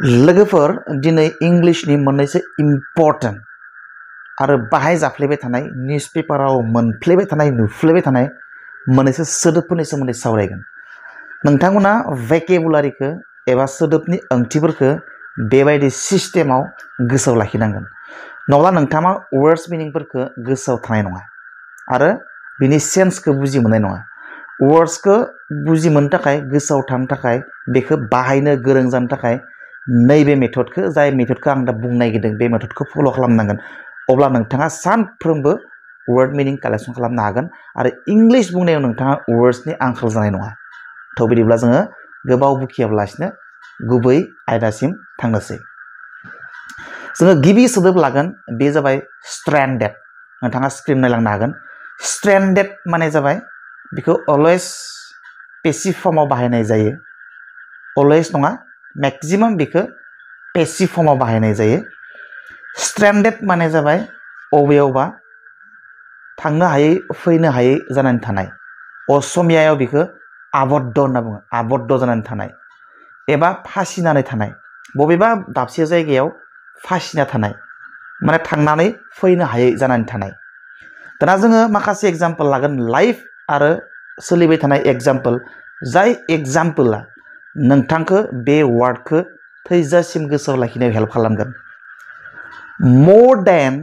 लोगोफोर दिनै इंलिशनि मोननैसो इम्पर्टेन्ट आरो बाहाय जाफ्लेबाय थानाय निउज पेपाराव मोनफ्लेबाय थानाय नुफ्लेबाय थानाय मोननैसो सोदोबफोरनि सोमोन्दै सावरायगोन। नोंथांमोना वेकेबुलारिखौ एबा सोदोबनि ओंथिफोरखौ बेबायदि सिस्टेमाव गोसोआव लाखिनांगोन, नङाब्ला नोंथाङा वर्ड्स मिनिंफोरखौ गोसोआव थानाय नङा आरो बिनि सेन्सखौ बुजि मोननाय नङा। वर्ड्सखौ बुजि मोननो थाखाय, गोसोआव थानो थाखाय, बेखौ बाहायनो गोरों जानो थाखाय नैबे मेथडखौ, जाय मेथडखौ आं दा बुंनो नागिरदों, बे मेथडखौ फल' खालामनांगोन। अब्ला नोंथाङा सानफ्रोमबो वर्ड मिनिं कालेक्सन खालामनो हागोन आरो इंलिश बुंनायाव नोंथाङा वर्ड्सनि आंखाल जानाय नङा। थ' बिदिब्ला जोङो गोबाव बुखियाब्लासिनो गुबै आयदासिम थांनोसै। जोङो गिबि सोदोब लागोन, बे जाबाय स्ट्रेन्डेड। नोंथाङा स्क्रिन नायलांनो हागोन। स्ट्रेन्डेड माने जाबाय, बेखौ अलवेज पेसिभ फर्माव बाहायनाय जायो। अलवेज नङा, मेक्सिमाम बेखौ पेसिभ फर्माव बाहायनाय जायो। स्ट्रेन्डेड माने जाबाय अबेयावबा थांनो हायै, फैनो हायै जानानै थानाय। असमियायाव बेखौ आबद्ध होनना बुङो, आबद्ध जानानै थानाय एबा फासिनानै थानाय। बबेबा दाबसे जायगायाव फासिना थानाय माने थांनानै फैनो हायै जानानै थानाय। दाना जोङो माखासे एग्जाम्पल लागोन, लाइफ आरो सोलिबाय थानाय एग्जाम्पल, जाय एग्जाम्पला नोंथांखौ बे वार्डखौ थैजासिम गोसोआव लाखिनायाव हेल्प खालामगोन। More than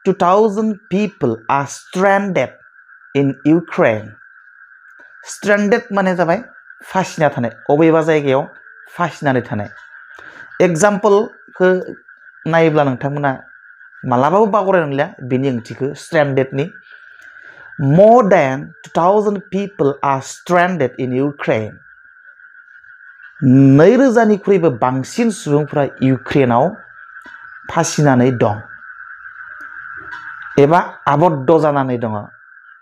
2,000 people are stranded in Ukraine. Stranded माने जाबाय फासिना थानाय, अबेबा जायगायाव फासिनानै थानाय। एग्जाम्पलखौ नायोब्ला नोंथांमोना मालाबाबो बावगारनाय नंलिया बेनि ओंथिखौ, स्ट्रेन्डेडनि। More than 2,000 people are stranded in Ukraine. 2,000निख्रुइबो बांसिन सुबुंफोरा इउक्रेनाव फासिनानै दं एबा आबद्ध जानानै दङ।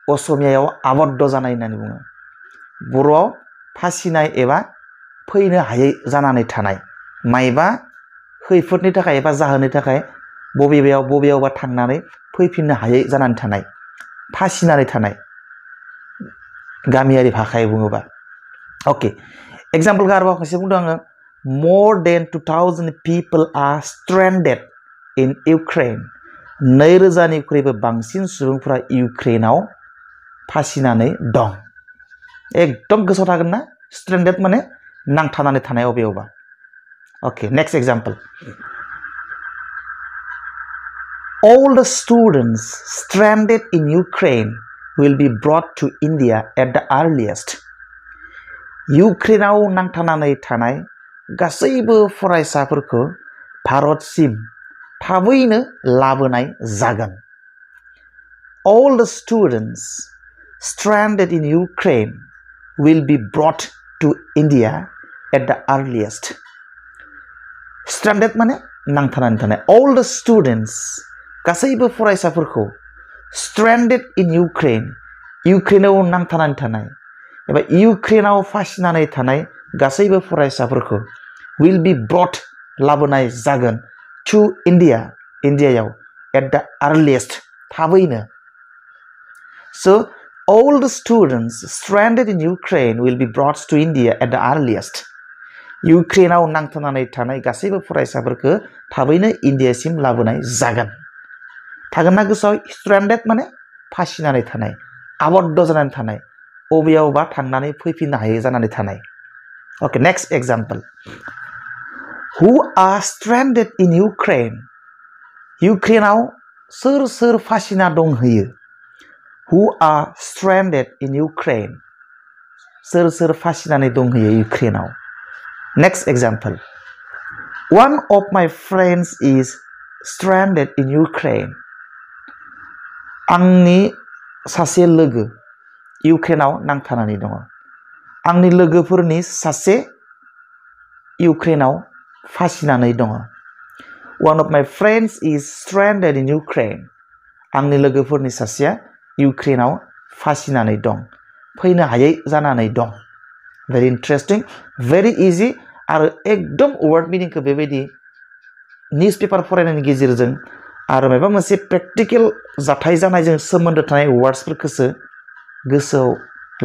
असमियायाव आबद्ध जानाय होननानै बुङो। बर'आव फासिनाय एबा फैनो हायै जानानै थानाय, मायबा खैफोदनि थाखाय एबा जाहोननि थाखाय बबेयावबा थांनानै फैफिननो हायै जानानै थानाय, फासिनानै थानाय, गामियारि भाषायाव बुङोबा। अके, एग्जाम्पलखौ आरोबाव खनसे बुंदों आङो। More than 2,000 people are stranded in Ukraine. 2,000निख्रुइबो बांसिन सुबुंफोरा इउक्रेनाव फासिनानै दं। एकदम गोसोआव थागोन ना? स्ट्रेन्डेड माने नांथानानै थानाय अबेयावबा। अके, next example. All the students stranded in Ukraine will be brought to India at the earliest. इउक्रेनाव नांथानानै थानाय गासैबो फरायसाफोरखौ भारतसिम थाबैनो लाबोनाय जागोन। All the students stranded in Ukraine will be brought to India at the earliest. Stranded माने नांथानानै थानाय। All the students, गासैबो फरायसाफोरखौ, stranded in Ukraine, इउक्रेनाव नांथानानै थानाय एबा इउक्रेनाव फासिनानै थानाय गासैबो फरायसाफोरखौ will be brought, लाबोनाय जागोन, to India, इन्डियायाव, at the earliest, थाबैनो। So all the students stranded in Ukraine will be brought to India at the earliest. इउक्रेनाव नांथानानै थानाय गासैबो फरायसाफोरखौ थाबैनो इन्डियासिम लाबोनाय जागोन। थागोन ना गोसोआव? स्ट्रेन्डेड माने फासिनानै थानाय, आबद्ध जानानै थानाय, अबेयावबा थांनानै फैफिननो हायै जानानै थानाय। अके, next example. Who are stranded in Ukraine? इउक्रेनाव सोर फासिना दंहैयो? Who are stranded in Ukraine? सोर फासिनानै दंहैयो इउक्रेनाव? Next example. One of my friends is stranded in Ukraine. आंनि सासे लोगो इउक्रेनाव नांथानानै दङ। आंनि लोगोफोरनि सासे इउक्रेनाव फासिनानै दङ। One of my friends is stranded in Ukraine. आंनि लोगोफोरनि सासेया इउक्रेनाव फासिनानै दं, फैनो हायै जानानै दं। भेरि इन्टारेस्टिं, भेरि इजि आरो एकदम वर्ड मिनिंखौ बेबायदि निउज पेपार फरायनायनि गेजेरजों आरो माबा मोनसे प्रेक्टिकेल जाथाय जानायजों सोमोन्दो थानाय वार्ड्सफोरखौसो गोसोआव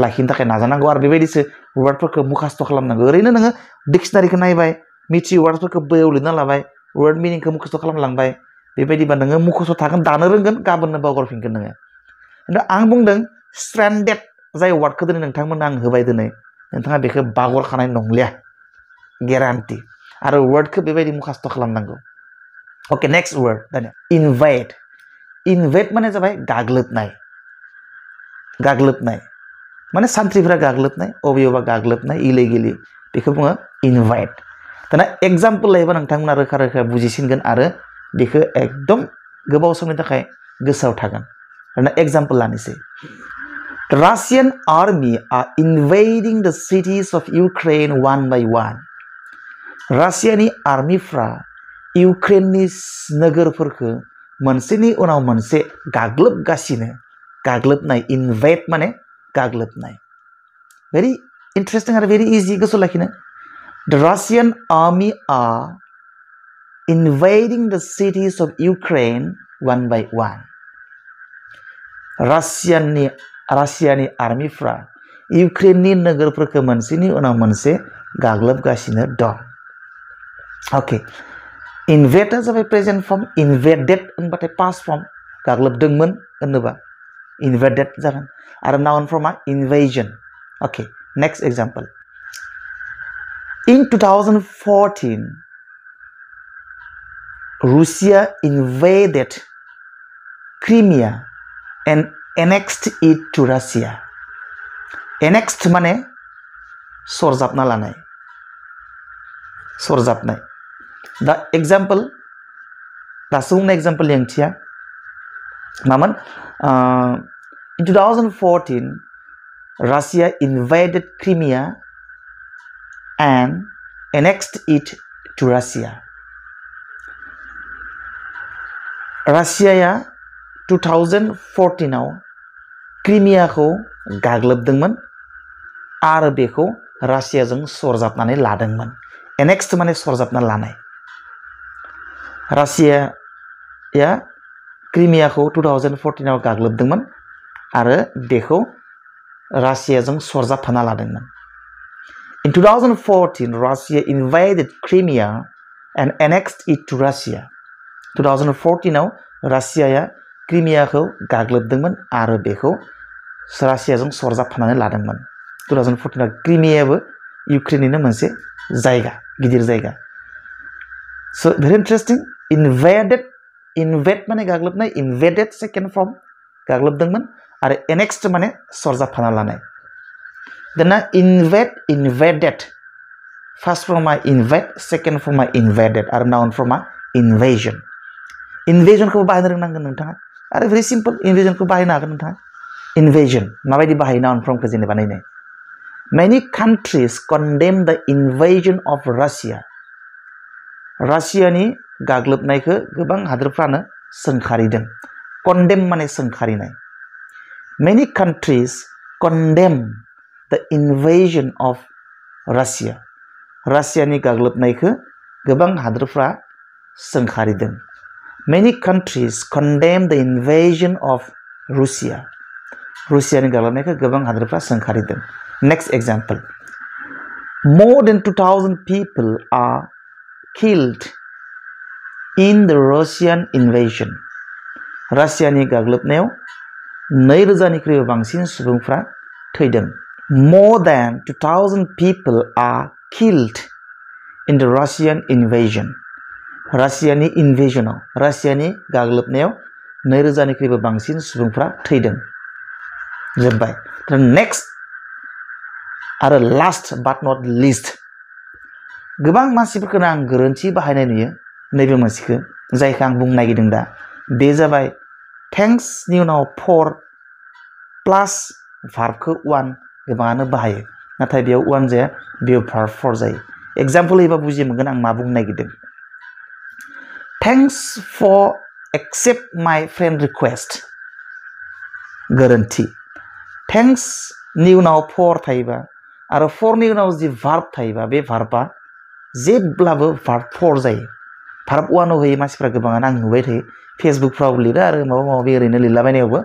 लाखिनो थाखाय नाजानांगौ आरो बेबायदिसो वार्डफोरखौ मुखास्थ' खालामनांगौ। ओरैनो नोङो डिक्सनारिखौ नायबाय, मिथियै वार्डफोरखौ बोयाव लिरना लाबाय वर्ड मिनिंखौ मुखस्थ' खालामलांबाय बेबायदिबा नोङो मुखस्थ' थागोन दानो रोंगोन गाबोननो बावगारफिनगोन नोङो खिन्थु आं बुंदों स्ट्रेन्डेड जाय वार्डखौ दिनै नोंथांमोननो आं होबाय दिनै नोंथाङा बेखौ बावगारखानाय नंलिया गेरान्टि आरो वर्डखौ बेबायदि मुखस्थ' खालामनांगौ ओके नेक्स्ट वर्ड दानिया इनवेट माने जाबाय गाग्लोबनाय माने सान्थ्रिफोरा गाग्लोबनाय अबेयावबा गाग्लोबनाय इलिगेलि बेखौ बुङो इनभाइट दाना एग्जाम्पल लायोबा नोंथांमोना रोखा रोखा बुजिसिनगोन आरो बेखौ एकदम गोबाव समनि थाखाय गोसोआव थागोन दाना एग्जाम्पल लानोसै Russian army are invading the cities of Ukraine one by one. रासियानि आर्मिफ्रा इउक्रेननि नोगोरफोरखौ मोनसेनि उनाव मोनसे गाग्लोबनाय इनवेट माने गाग्लोबनाय very interesting आरो very easy गोसोआव लाखिनो The Russian army are invading the cities of Ukraine one by one. रासियानि आर्मिफ्रा इउक्रेननि नोगोरफोरखौ मोनसेनि उनाव मोनसे गाग्लोबगासिनो दं ओके इनवेटआ जाबाय प्रेजेन्ट फर्म इनवेडेड होनबाथाय पास्ट फर्म गाग्लोबदोंमोन होनोबा इनवेडेड जागोन आरो नाउन फर्मआ invasion okay next example In 2014 Russia invaded Crimea and annexed it to Russia. Annexed माने सरजाबनाय दा एग्जाम्पल दासो बुंनाय एग्जाम्पलनि ओंथिया मामोन In 2014 Russia invaded Crimea and annexed it to Russia. रासियाया 2014 आव क्रिमियाखौ गाग्लोबदोंमोन आरो बेखौ रासियाजों सरजाबनानै लादोंमोन एनेक्स्ड माने सरजाबना लानाय रासियाया क्रिमियाखौ 2014 आव गाग्लोबदोंमोन आरो बेखौ रासियाजों सरजाबफाना लादोंमोन In 2014 Russia invaded Crimea and annexed it to Russia. 2014 आव रासियाया क्रिमियाखौ गाग्लोबदोंमोन आरो बेखौ रासियाजों सरजाबफानानै लादोंमोन 2014 आव क्रिमियाबो इउक्रेननिनो मोनसे जायगा गिदिर जायगा So very interesting invade माने गाग्लोबनाय invaded second form गाग्लोबदोंमोन आरो annexed माने सरजाबफाना लानाय दाना invaded first form invade second form invaded आरो noun form invasion खौ बाहायनो रोंनांगोन नोंथाङा आरो very simple invasion खौ बाहायनो हागोन नोंथाङा invasion माबायदि बाहायो noun formखौ जेनेबा नायनाय Many countries condemn the invasion of Russia. रासियानि गाग्लोबनायखौ गोबां हादोरफ्रानो सोंखारिदों condemn माने सोंखारिनाय Many countries condemn the invasion of Russia. रासियानि गाग्लोबनायखौ गोबां हादोरफ्रा सोंखारिदों Many countries condemn the invasion of Russia. रुसियानि गाग्लोबनायखौ गोबां हादोरफ्रा सोंखारिदों Next example. More than 2,000 people are killed in the Russian invasion. रासियानि गाग्लोबनायाव 2,000निख्रुइबो बांसिन सुबुंफ्रा थैदों More than 2,000 people are killed in the Russian invasion. रासियानि इनवेजनाव रासियानि गाग्लोबनायाव 2,000निख्रुइबो बांसिन सुबुंफ्रा थैदों जोब्बाय नेक्स्ट आरो लास्ट बाट नट लिस्ट गोबां मानसिफोरखौनो आं गोरोन्थि बाहायनाय नुयो नैबे मोनसेखौ जायखौ आं बुंनो नागिरदों दा बे जाबाय थेंक्सनि उनाव फर प्लास भार्बखौ वान गोबाङानो बाहायो नाथाय बेयाव वान जाया बेयाव भार्ब फर जायो एग्जाम्पल होयोबा बुजि मोनगोन आं मा बुंनो नागिरदों thanks for accept my friend request गोरोन्थि थेंक्सनि उनाव फर थायोबा आरो फरनि उनाव जि भार्ब थायोबा बे भार्बा जेब्लाबो भार्ब फर जायो भार्ब वानाव होयो मानसिफ्रा गोबाङानो आं नुबाय थायो फेसबुकफ्राव लिरो आरो माबा माबि ओरैनो लिरलाबायनायावबो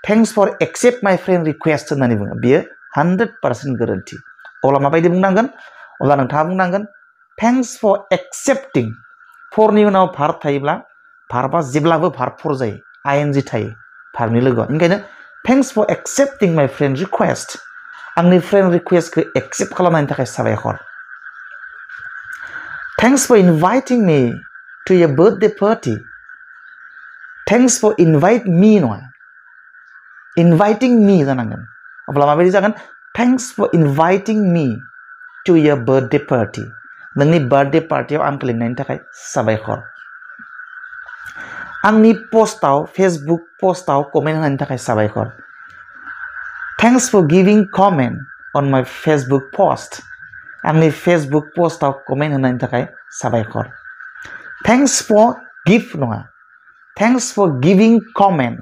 thanks for accept my friend request होननानै बुङो बियो 100% गोरोन्थि अब्ला माबायदि बुंनांगोन अब्ला नोंथाङा बुंनांगोन थेंक्स फर एक्सेप्टिं फरनि उनाव भार्ब थायोब्ला भार्बा जेब्लाबो भार्ब फर जायो आइएनजि थायो भार्बनि लोगोआव ओंखायनो thanks for accepting my friend request आंनि फ्रेंड रिक्वेस्टखौ एक्सेप्ट खालामनायनि थाखाय साबायखर thanks for inviting me to your birthday party thanks for invite me नङा इनभाइटिं मी जानांगोन अब्ला माबायदि जागोन thanks for inviting me to your birthday party नोंनि बार्थडे पार्टियाव आंखौ लिंनायनि थाखाय साबायखर आंनि पस्टआव फेसबुक पस्टआव कमेन्ट होनायनि थाखाय साबायखर thanks for giving comment on my Facebook post आंनि फेसबुक पोस्टआव कमेन्ट होनायनि थाखाय साबायखर थेंक्स फर गिफ्ट नङा thanks for giving comment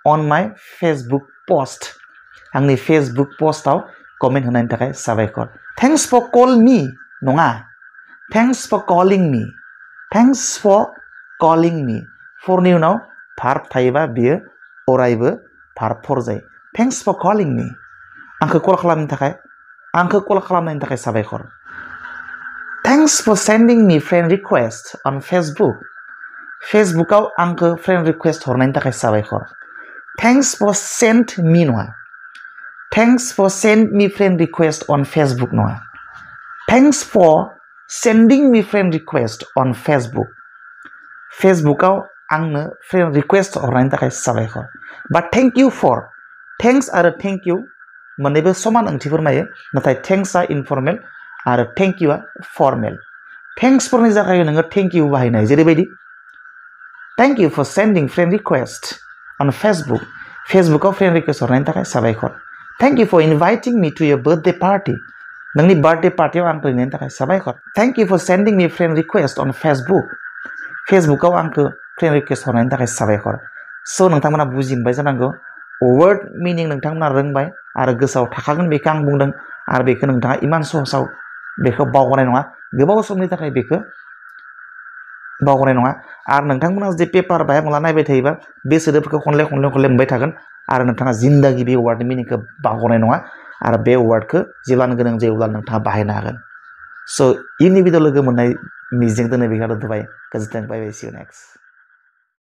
on my Facebook post आंनि फेसबुक पोस्टआव कमेन्ट होनायनि थाखाय साबायखर थेंक्स फर कल मी नङा थेंक्स फर कलिं मी थेंक्स फर कलिं मी फरनि उनाव भार्ब थायोबा बियो अरायबो भार्ब फर जायो थेंक्स फर कलिं मी आंखौ कल खालामनायनि थाखाय साबायखर thanks for sending me friend request on Facebook फेसबुकआव आंखौ फ्रेंड रिक्वेस्ट हरनायनि थाखाय साबायखर थेंक्स फर सेन्ड मी नङा thanks for send me friend request on Facebook नङा thanks for sending me friend request on Facebook फेसबुकआव आंनो फ्रेंड रिक्वेस्ट हरनायनि थाखाय साबायखर बा थेंक इउ फर थेंक्स आरो थेंक इउ मोननैबो समान ओंथि फोरमायो नाथाय थेंक्सआ इनफर्मेल आरो थेंक इउआ फर्मेल थेंक्स फरनि जायगायाव नोङो थेंक इउ बाहायनाय जेरैबायदि thank you for sending friend request on Facebook फेसबुकआव फ्रेंड रिक्वेस्ट हरनायनि थाखाय साबायखर thank you for inviting me to your birthday party नोंनि बार्थडे पार्टियाव आंखौ लिंनायनि थाखाय साबायखर thank you for sending me friend request on Facebook फेसबुकआव आंखौ फ्रेंड रिक्वेस्ट हरनायनि थाखाय साबायखर स' नोंथांमोना बुजि मोनबाय जानांगौ वर्ड मिनिं नोंथांमोना रोंबाय आरो गोसोआव थाखागोन बेखौ आं बुंदों आरो बेखौ नोंथाङा इमान सहसाव बेखौ बावगारनाय नङा गोबाव समनि थाखाय बेखौ बावगारनाय नङा आरो नोंथांमोना जुदि पेपार बाहाय मला नायबाय थायोबा बे सोदोबफोरखौ खनले मोनबाय थागोन आरो नोंथाङा जिन्दागि बे वार्डनि मिनिंखौ बावगारनाय नङा आरो बे वार्डखौ जेब्लानो गोनां जायो अब्ला नोंथाङा बाहायनो हागोन स' इयुननि भिडिअ लोगो मोननाय मिजिं दिनै बेखौ दोनथ'बाय गोजोन्थों बाय बाय सि इउ नेक्स्ट